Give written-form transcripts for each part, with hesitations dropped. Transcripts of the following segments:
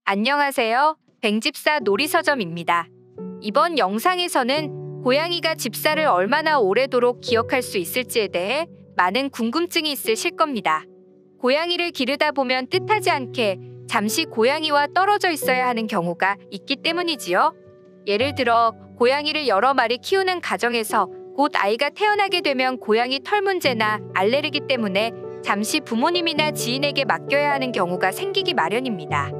안녕하세요. 뱅집사 놀이서점입니다. 이번 영상에서는 고양이가 집사를 얼마나 오래도록 기억할 수 있을지에 대해 많은 궁금증이 있으실 겁니다. 고양이를 기르다 보면 뜻하지 않게 잠시 고양이와 떨어져 있어야 하는 경우가 있기 때문이지요. 예를 들어 고양이를 여러 마리 키우는 가정에서 곧 아이가 태어나게 되면 고양이 털 문제나 알레르기 때문에 잠시 부모님이나 지인에게 맡겨야 하는 경우가 생기기 마련입니다.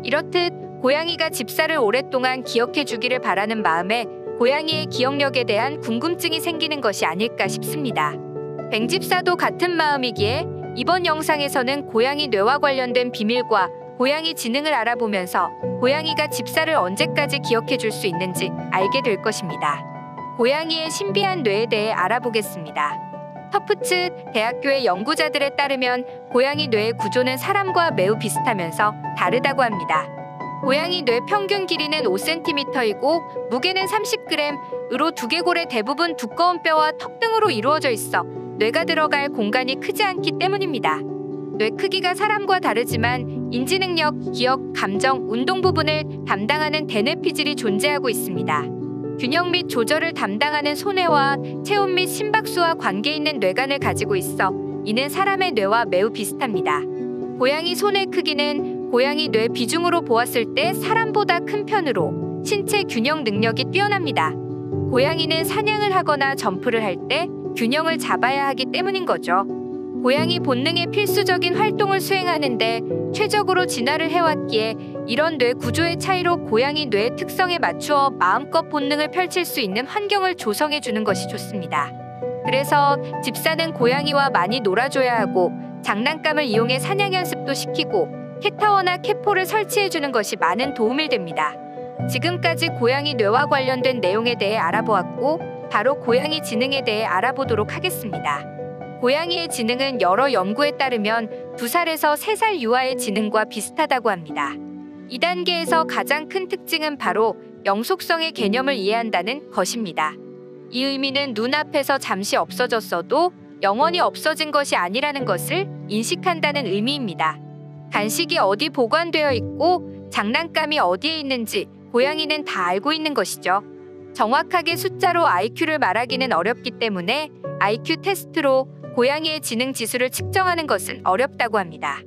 이렇듯 고양이가 집사를 오랫동안 기억해 주기를 바라는 마음에 고양이의 기억력에 대한 궁금증이 생기는 것이 아닐까 싶습니다. 뱅집사도 같은 마음이기에 이번 영상에서는 고양이 뇌와 관련된 비밀과 고양이 지능을 알아보면서 고양이가 집사를 언제까지 기억해 줄 수 있는지 알게 될 것입니다. 고양이의 신비한 뇌에 대해 알아보겠습니다. 터프츠 대학교의 연구자들에 따르면 고양이 뇌의 구조는 사람과 매우 비슷하면서 다르다고 합니다. 고양이 뇌 평균 길이는 5cm이고 무게는 30g으로 두개골의 대부분 두꺼운 뼈와 턱 등으로 이루어져 있어 뇌가 들어갈 공간이 크지 않기 때문입니다. 뇌 크기가 사람과 다르지만 인지 능력, 기억, 감정, 운동 부분을 담당하는 대뇌피질이 존재하고 있습니다. 균형 및 조절을 담당하는 소뇌와 체온 및 심박수와 관계 있는 뇌관을 가지고 있어 이는 사람의 뇌와 매우 비슷합니다. 고양이 소뇌 크기는 고양이 뇌 비중으로 보았을 때 사람보다 큰 편으로 신체 균형 능력이 뛰어납니다. 고양이는 사냥을 하거나 점프를 할 때 균형을 잡아야 하기 때문인 거죠. 고양이 본능의 필수적인 활동을 수행하는데 최적으로 진화를 해왔기에 이런 뇌 구조의 차이로 고양이 뇌의 특성에 맞추어 마음껏 본능을 펼칠 수 있는 환경을 조성해 주는 것이 좋습니다. 그래서 집사는 고양이와 많이 놀아줘야 하고 장난감을 이용해 사냥 연습도 시키고 캣타워나 캣폴을 설치해 주는 것이 많은 도움이 됩니다. 지금까지 고양이 뇌와 관련된 내용에 대해 알아보았고 바로 고양이 지능에 대해 알아보도록 하겠습니다. 고양이의 지능은 여러 연구에 따르면 2살에서 3살 유아의 지능과 비슷하다고 합니다. 이 단계에서 가장 큰 특징은 바로 영속성의 개념을 이해한다는 것입니다. 이 의미는 눈앞에서 잠시 없어졌어도 영원히 없어진 것이 아니라는 것을 인식한다는 의미입니다. 간식이 어디 보관되어 있고 장난감이 어디에 있는지 고양이는 다 알고 있는 것이죠. 정확하게 숫자로 IQ를 말하기는 어렵기 때문에 IQ 테스트로 고양이의 지능 지수를 측정하는 것은 어렵다고 합니다.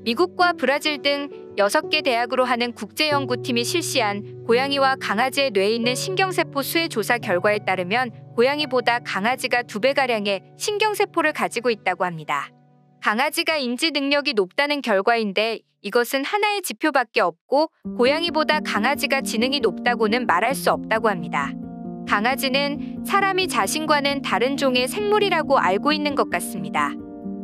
미국과 브라질 등 6개 대학으로 하는 국제연구팀이 실시한 고양이와 강아지의 뇌에 있는 신경세포 수의 조사 결과에 따르면 고양이보다 강아지가 2배가량의 신경세포를 가지고 있다고 합니다. 강아지가 인지 능력이 높다는 결과인데 이것은 하나의 지표밖에 없고 고양이보다 강아지가 지능이 높다고는 말할 수 없다고 합니다. 강아지는 사람이 자신과는 다른 종의 생물이라고 알고 있는 것 같습니다.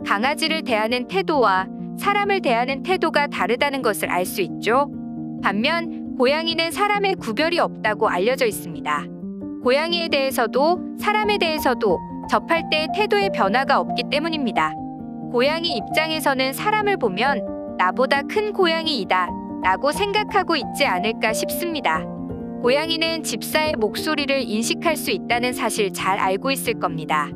강아지를 대하는 태도와 사람을 대하는 태도가 다르다는 것을 알 수 있죠. 반면 고양이는 사람의 구별이 없다고 알려져 있습니다. 고양이에 대해서도 사람에 대해서도 접할 때의 태도의 변화가 없기 때문입니다. 고양이 입장에서는 사람을 보면 나보다 큰 고양이이다 라고 생각하고 있지 않을까 싶습니다. 고양이는 집사의 목소리를 인식할 수 있다는 사실 잘 알고 있을 겁니다.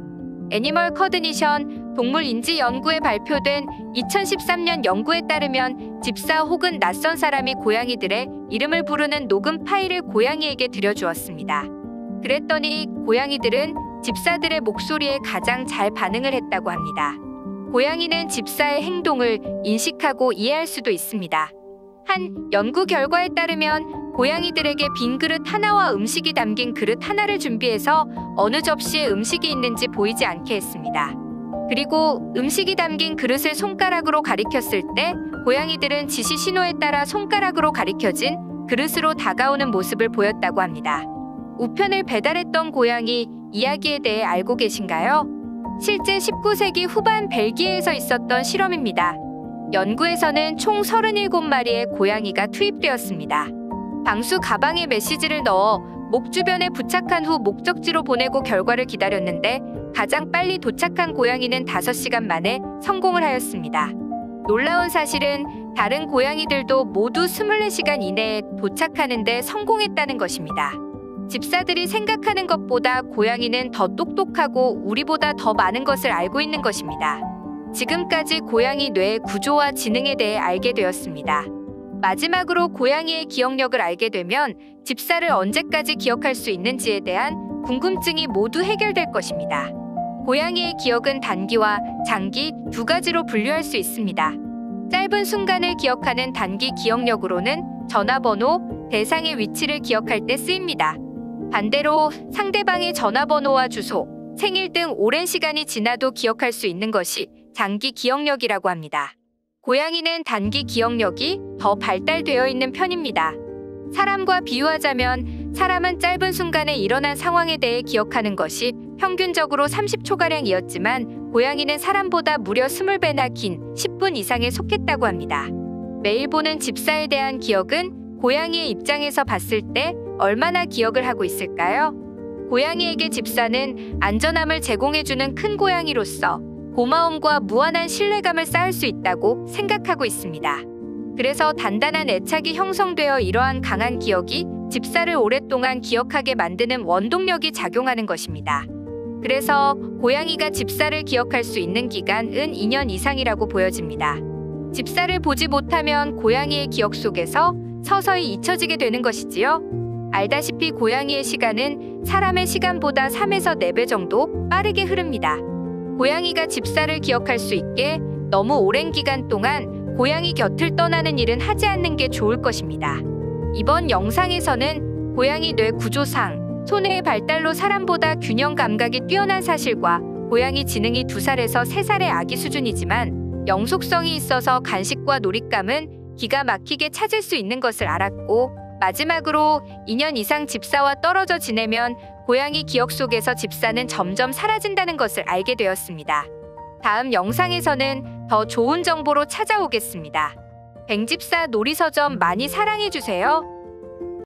애니멀 커그니션 동물인지 연구에 발표된 2013년 연구에 따르면 집사 혹은 낯선 사람이 고양이들의 이름을 부르는 녹음 파일을 고양이에게 들려주었습니다. 그랬더니 고양이들은 집사들의 목소리에 가장 잘 반응을 했다고 합니다. 고양이는 집사의 행동을 인식하고 이해할 수도 있습니다. 한 연구 결과에 따르면 고양이들에게 빈 그릇 하나와 음식이 담긴 그릇 하나를 준비해서 어느 접시에 음식이 있는지 보이지 않게 했습니다. 그리고 음식이 담긴 그릇을 손가락으로 가리켰을 때 고양이들은 지시 신호에 따라 손가락으로 가리켜진 그릇으로 다가오는 모습을 보였다고 합니다. 우편을 배달했던 고양이 이야기에 대해 알고 계신가요? 실제 19세기 후반 벨기에에서 있었던 실험입니다. 연구에서는 총 37마리의 고양이가 투입되었습니다. 방수 가방에 메시지를 넣어 목 주변에 부착한 후 목적지로 보내고 결과를 기다렸는데 가장 빨리 도착한 고양이는 5시간 만에 성공을 하였습니다. 놀라운 사실은 다른 고양이들도 모두 24시간 이내에 도착하는 데 성공했다는 것입니다. 집사들이 생각하는 것보다 고양이는 더 똑똑하고 우리보다 더 많은 것을 알고 있는 것입니다. 지금까지 고양이 뇌의 구조와 지능에 대해 알게 되었습니다. 마지막으로 고양이의 기억력을 알게 되면 집사를 언제까지 기억할 수 있는지에 대한 궁금증이 모두 해결될 것입니다. 고양이의 기억은 단기와 장기 두 가지로 분류할 수 있습니다. 짧은 순간을 기억하는 단기 기억력으로는 전화번호, 대상의 위치를 기억할 때 쓰입니다. 반대로 상대방의 전화번호와 주소, 생일 등 오랜 시간이 지나도 기억할 수 있는 것이 장기 기억력이라고 합니다. 고양이는 단기 기억력이 더 발달되어 있는 편입니다. 사람과 비유하자면 사람은 짧은 순간에 일어난 상황에 대해 기억하는 것이 평균적으로 30초가량이었지만 고양이는 사람보다 무려 20배나 긴 10분 이상에 속했다고 합니다. 매일 보는 집사에 대한 기억은 고양이의 입장에서 봤을 때 얼마나 기억을 하고 있을까요? 고양이에게 집사는 안전함을 제공해주는 큰 고양이로서 고마움과 무한한 신뢰감을 쌓을 수 있다고 생각하고 있습니다. 그래서 단단한 애착이 형성되어 이러한 강한 기억이 집사를 오랫동안 기억하게 만드는 원동력이 작용하는 것입니다. 그래서 고양이가 집사를 기억할 수 있는 기간은 2년 이상이라고 보여집니다. 집사를 보지 못하면 고양이의 기억 속에서 서서히 잊혀지게 되는 것이지요. 알다시피 고양이의 시간은 사람의 시간보다 3에서 4배 정도 빠르게 흐릅니다. 고양이가 집사를 기억할 수 있게 너무 오랜 기간 동안 고양이 곁을 떠나는 일은 하지 않는 게 좋을 것입니다. 이번 영상에서는 고양이 뇌 구조상, 손해의 발달로 사람보다 균형 감각이 뛰어난 사실과 고양이 지능이 2살에서 3살의 아기 수준이지만 영속성이 있어서 간식과 놀잇감은 기가 막히게 찾을 수 있는 것을 알았고, 마지막으로 2년 이상 집사와 떨어져 지내면 고양이 기억 속에서 집사는 점점 사라진다는 것을 알게 되었습니다. 다음 영상에서는 더 좋은 정보로 찾아오겠습니다. 뱅집사 놀이서점 많이 사랑해주세요.